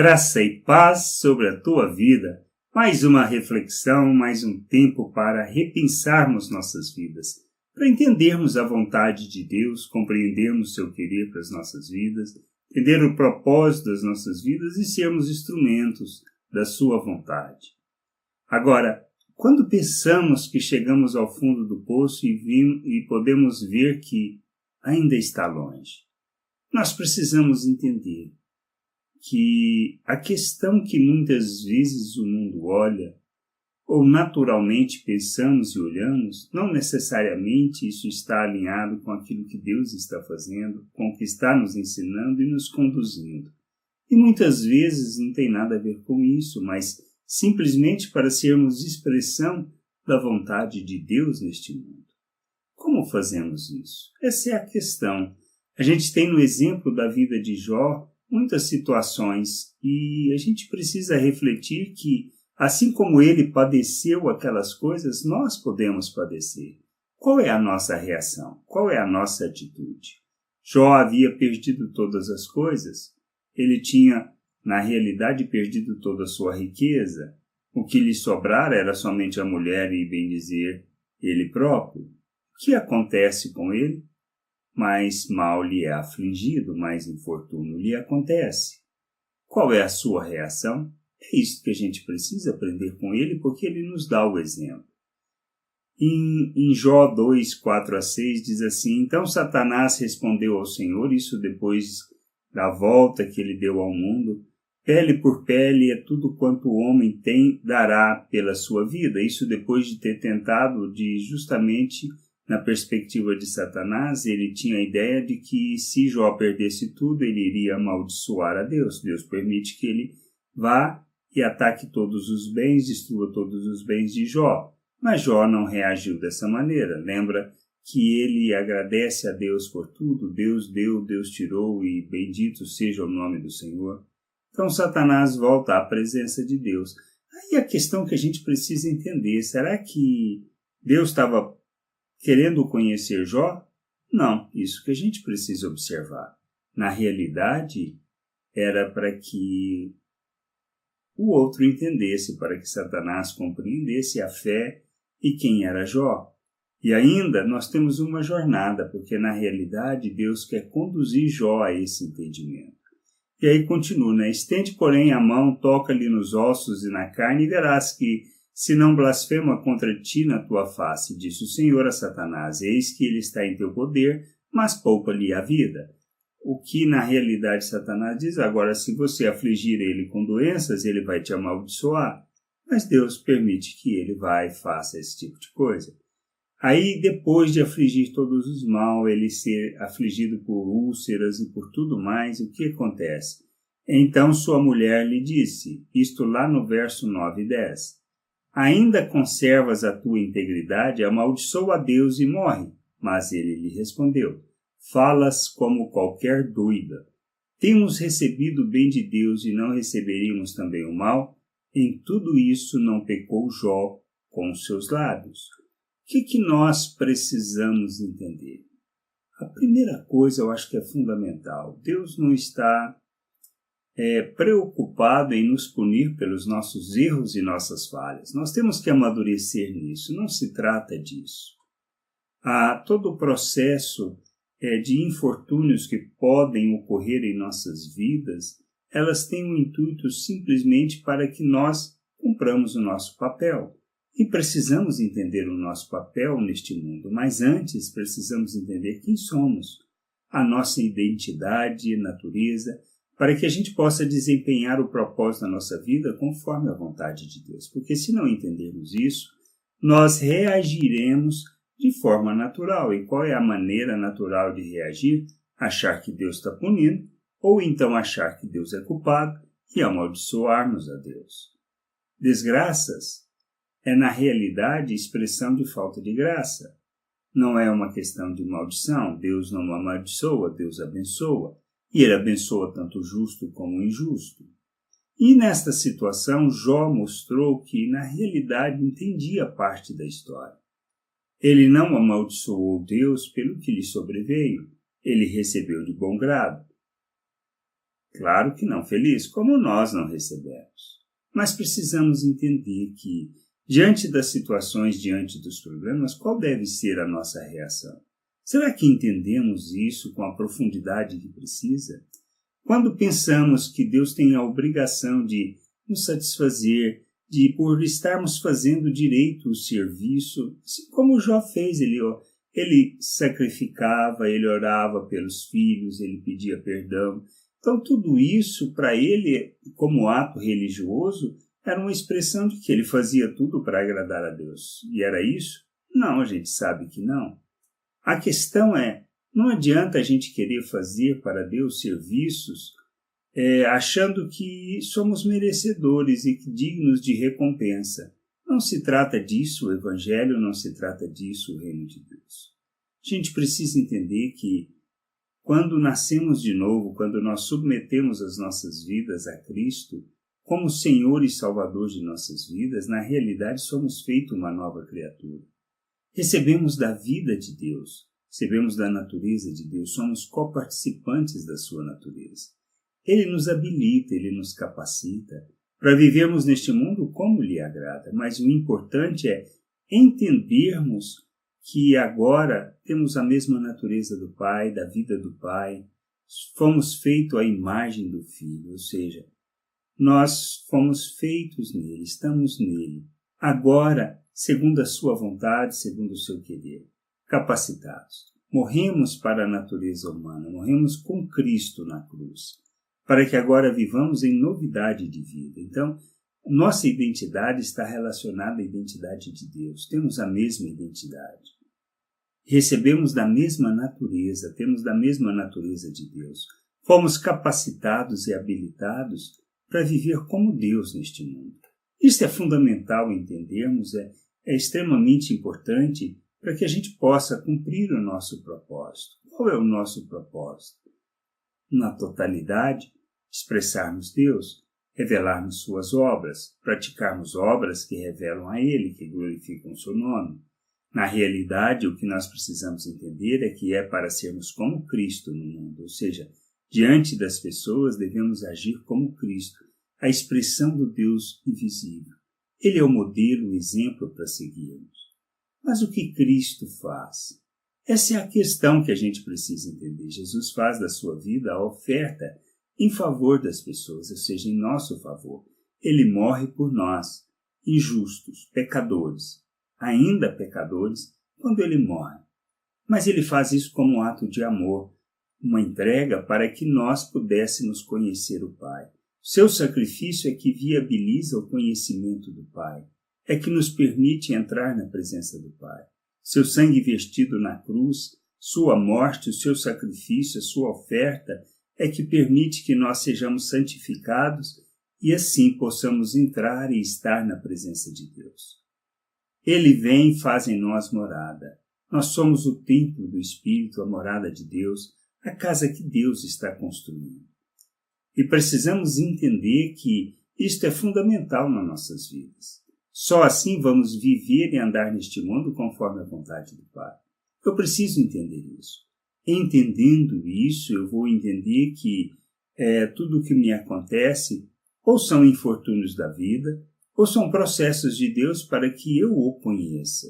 Graça e paz sobre a tua vida. Mais uma reflexão, mais um tempo para repensarmos nossas vidas, para entendermos a vontade de Deus, compreendermos seu querer para as nossas vidas, entender o propósito das nossas vidas e sermos instrumentos da sua vontade. Agora, quando pensamos que chegamos ao fundo do poço e podemos ver que ainda está longe, nós precisamos entender que a questão que muitas vezes o mundo olha, ou naturalmente pensamos e olhamos, não necessariamente isso está alinhado com aquilo que Deus está fazendo, com o que está nos ensinando e nos conduzindo. E muitas vezes não tem nada a ver com isso, mas simplesmente para sermos expressão da vontade de Deus neste mundo. Como fazemos isso? Essa é a questão. A gente tem no exemplo da vida de Jó muitas situações e a gente precisa refletir que, assim como ele padeceu aquelas coisas, nós podemos padecer. Qual é a nossa reação? Qual é a nossa atitude? Jó havia perdido todas as coisas. Ele tinha, na realidade, perdido toda a sua riqueza. O que lhe sobrara era somente a mulher e, bem dizer, ele próprio. O que acontece com ele? Mais mal lhe é afligido, mais infortúnio lhe acontece. Qual é a sua reação? É isso que a gente precisa aprender com ele, porque ele nos dá o exemplo. Em Jó 2, 4-6 diz assim: Então Satanás respondeu ao Senhor, isso depois da volta que ele deu ao mundo: Pele por pele é tudo quanto o homem tem, dará pela sua vida. Isso depois de ter tentado de justamente, na perspectiva de Satanás, ele tinha a ideia de que se Jó perdesse tudo, ele iria amaldiçoar a Deus. Deus permite que ele vá e ataque todos os bens, destrua todos os bens de Jó. Mas Jó não reagiu dessa maneira. Lembra que ele agradece a Deus por tudo. Deus deu, Deus tirou e bendito seja o nome do Senhor. Então Satanás volta à presença de Deus. Aí a questão que a gente precisa entender, será que Deus estava querendo conhecer Jó? Não, isso que a gente precisa observar. Na realidade, era para que o outro entendesse, para que Satanás compreendesse a fé e quem era Jó. E ainda nós temos uma jornada, porque na realidade Deus quer conduzir Jó a esse entendimento. E aí continua, né? Estende, porém, a mão, toca-lhe nos ossos e na carne, e verás que se não blasfema contra ti na tua face, disse o Senhor a Satanás, eis que ele está em teu poder, mas poupa-lhe a vida. O que na realidade Satanás diz, agora se você afligir ele com doenças, ele vai te amaldiçoar. Mas Deus permite que ele vá e faça esse tipo de coisa. Aí depois de afligir todos os mal, ele ser afligido por úlceras e por tudo mais, o que acontece? Então sua mulher lhe disse, isto lá no verso 9 e 10, ainda conservas a tua integridade, amaldiçoa a Deus e morre. Mas ele lhe respondeu, falas como qualquer doida. Temos recebido o bem de Deus e não receberíamos também o mal? Em tudo isso não pecou Jó com os seus lábios. O que nós precisamos entender? A primeira coisa eu acho que é fundamental. Deus não está preocupado em nos punir pelos nossos erros e nossas falhas. Nós temos que amadurecer nisso, não se trata disso. Todo o processo de infortúnios que podem ocorrer em nossas vidas, elas têm um intuito simplesmente para que nós cumpramos o nosso papel. E precisamos entender o nosso papel neste mundo, mas antes precisamos entender quem somos, a nossa identidade, natureza, para que a gente possa desempenhar o propósito da nossa vida conforme a vontade de Deus. Porque se não entendermos isso, nós reagiremos de forma natural. E qual é a maneira natural de reagir? Achar que Deus está punindo, ou então achar que Deus é culpado e amaldiçoarmos a Deus. Desgraças é, na realidade, expressão de falta de graça. Não é uma questão de maldição. Deus não amaldiçoa, Deus abençoa. E ele abençoa tanto o justo como o injusto. E nesta situação, Jó mostrou que, na realidade, entendia parte da história. Ele não amaldiçoou Deus pelo que lhe sobreveio. Ele recebeu de bom grado. Claro que não feliz, como nós não recebemos. Mas precisamos entender que, diante das situações, diante dos problemas, qual deve ser a nossa reação? Será que entendemos isso com a profundidade que precisa? Quando pensamos que Deus tem a obrigação de nos satisfazer, de por estarmos fazendo direito o serviço, assim como Jó fez, ele sacrificava, ele orava pelos filhos, ele pedia perdão. Então tudo isso para ele, como ato religioso, era uma expressão de que ele fazia tudo para agradar a Deus. E era isso? Não, a gente sabe que não. A questão é, não adianta a gente querer fazer para Deus serviços achando que somos merecedores e dignos de recompensa. Não se trata disso o Evangelho, não se trata disso o Reino de Deus. A gente precisa entender que quando nascemos de novo, quando nós submetemos as nossas vidas a Cristo, como Senhor e Salvador de nossas vidas, na realidade somos feitos uma nova criatura. Recebemos da vida de Deus, recebemos da natureza de Deus, somos coparticipantes da sua natureza. Ele nos habilita, ele nos capacita para vivermos neste mundo como lhe agrada, mas o importante é entendermos que agora temos a mesma natureza do Pai, da vida do Pai, fomos feitos à imagem do Filho, ou seja, nós fomos feitos nele, estamos nele, agora, segundo a sua vontade, segundo o seu querer, capacitados. Morremos para a natureza humana, morremos com Cristo na cruz, para que agora vivamos em novidade de vida. Então, nossa identidade está relacionada à identidade de Deus, temos a mesma identidade. Recebemos da mesma natureza, temos da mesma natureza de Deus. Fomos capacitados e habilitados para viver como Deus neste mundo. Isso é fundamental entendermos, é extremamente importante para que a gente possa cumprir o nosso propósito. Qual é o nosso propósito? Na totalidade, expressarmos Deus, revelarmos suas obras, praticarmos obras que revelam a Ele, que glorificam o seu nome. Na realidade, o que nós precisamos entender é que é para sermos como Cristo no mundo, ou seja, diante das pessoas devemos agir como Cristo, a expressão do Deus invisível. Ele é o modelo, o exemplo para seguirmos. Mas o que Cristo faz? Essa é a questão que a gente precisa entender. Jesus faz da sua vida a oferta em favor das pessoas, ou seja, em nosso favor. Ele morre por nós, injustos, pecadores, ainda pecadores, quando ele morre. Mas ele faz isso como um ato de amor, uma entrega para que nós pudéssemos conhecer o Pai. Seu sacrifício é que viabiliza o conhecimento do Pai, é que nos permite entrar na presença do Pai. Seu sangue vertido na cruz, sua morte, o seu sacrifício, a sua oferta, é que permite que nós sejamos santificados e assim possamos entrar e estar na presença de Deus. Ele vem e faz em nós morada. Nós somos o templo do Espírito, a morada de Deus, a casa que Deus está construindo. E precisamos entender que isto é fundamental nas nossas vidas. Só assim vamos viver e andar neste mundo conforme a vontade do Pai. Eu preciso entender isso. Entendendo isso, eu vou entender que tudo o que me acontece ou são infortúnios da vida, ou são processos de Deus para que eu o conheça.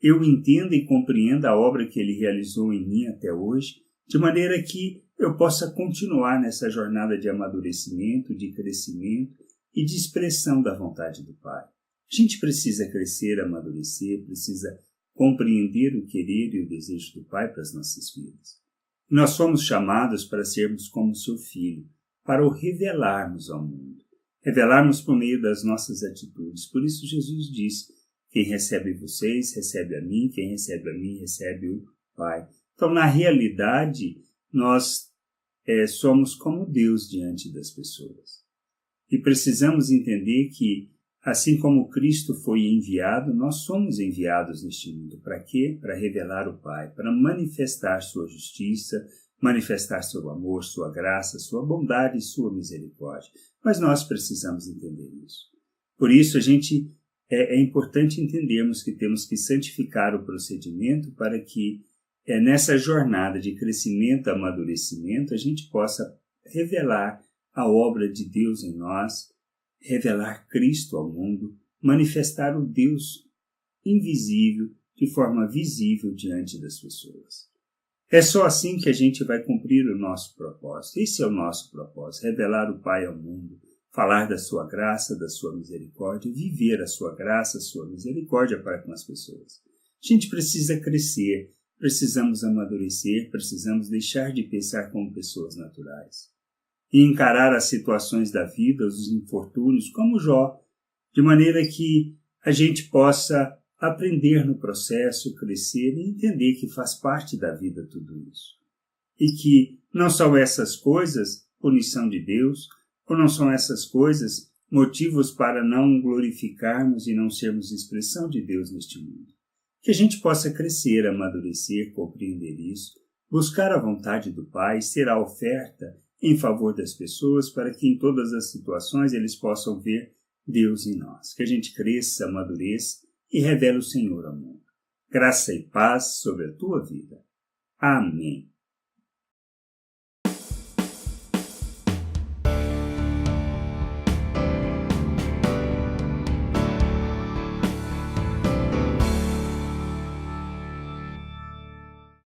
Eu entenda e compreenda a obra que Ele realizou em mim até hoje, de maneira que eu possa continuar nessa jornada de amadurecimento, de crescimento e de expressão da vontade do Pai. A gente precisa crescer, amadurecer, precisa compreender o querer e o desejo do Pai para as nossas vidas. Nós fomos chamados para sermos como seu Filho, para o revelarmos ao mundo. Revelarmos por meio das nossas atitudes. Por isso Jesus diz, quem recebe vocês, recebe a mim, quem recebe a mim, recebe o Pai. Então, na realidade, nós somos como Deus diante das pessoas. E precisamos entender que, assim como Cristo foi enviado, nós somos enviados neste mundo. Para quê? Para revelar o Pai, para manifestar sua justiça, manifestar seu amor, sua graça, sua bondade e sua misericórdia. Mas nós precisamos entender isso. Por isso, é importante entendermos que temos que santificar o procedimento para que nessa jornada de crescimento e amadurecimento a gente possa revelar a obra de Deus em nós, revelar Cristo ao mundo, manifestar o Deus invisível de forma visível diante das pessoas. É só assim que a gente vai cumprir o nosso propósito. Esse é o nosso propósito, revelar o Pai ao mundo, falar da sua graça, da sua misericórdia, viver a sua graça, a sua misericórdia para com as pessoas. A gente precisa crescer, precisamos amadurecer, precisamos deixar de pensar como pessoas naturais e encarar as situações da vida, os infortúnios, como Jó, de maneira que a gente possa aprender no processo, crescer e entender que faz parte da vida tudo isso. E que não são essas coisas punição de Deus, ou não são essas coisas motivos para não glorificarmos e não sermos expressão de Deus neste mundo. Que a gente possa crescer, amadurecer, compreender isso, buscar a vontade do Pai, ser a oferta em favor das pessoas para que em todas as situações eles possam ver Deus em nós. Que a gente cresça, amadureça e revele o Senhor ao mundo. Graça e paz sobre a tua vida. Amém.